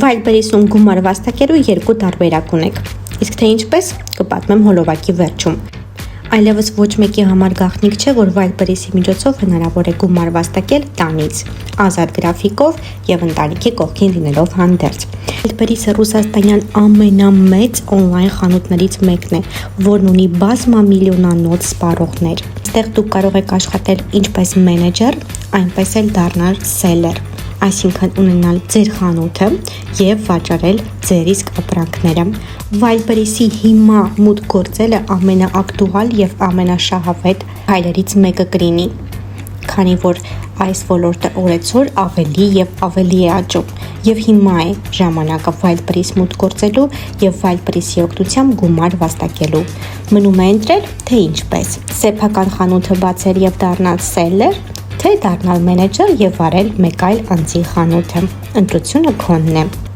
Wildberries-ում գումար վաստակելու երկու տարբերակ ունեք, իսկ թե ինչպես կպատմեմ հոլովակի վերջում։ Այլևս ոչ մեկի համար գաղտնիք չէ, որ Wildberries-ի միջոցով հնարավոր է գումար վաստակել տանից, ազատ գրաֆիկով եւ ընտանիքի կողքին լինելով հանդերձ։ Wildberries-ը ռուսաստանյան ամենամեծ օնլայն խանութներից մեկն է, որն ունի բազմամիլիոնանոց սպառողներ։ Այստեղ դուք կարող եք աշխատել ինչպես մենեջեր, այնպես էլ դառնալ սելեր, այսինքն ունենալ ձեր խանութը եւ վաճառել ձեր իսկ ապրանքները։ Wildberries-ի հիմա մուտք գործելը ամենաակտուալ եւ ամենաշահավետ հայլերից մեկը կլինի, քանի որ այս ոլորտը օրեցօր ավելի եւ ավելի է աճում եւ հիմա է ժամանակը Wildberries մուտք գործելու եւ Wildberries-ի օգնությամբ գումար վաստակելու։ Մնում է ընտրել, թե ինչպես՝ սեփական խանութը բացել եւ դառնալ սելեր, թե դառնալ մենեջեր եւ վարել մեկ այլ անձի խանութը։ Ընտրությունը քոնն է։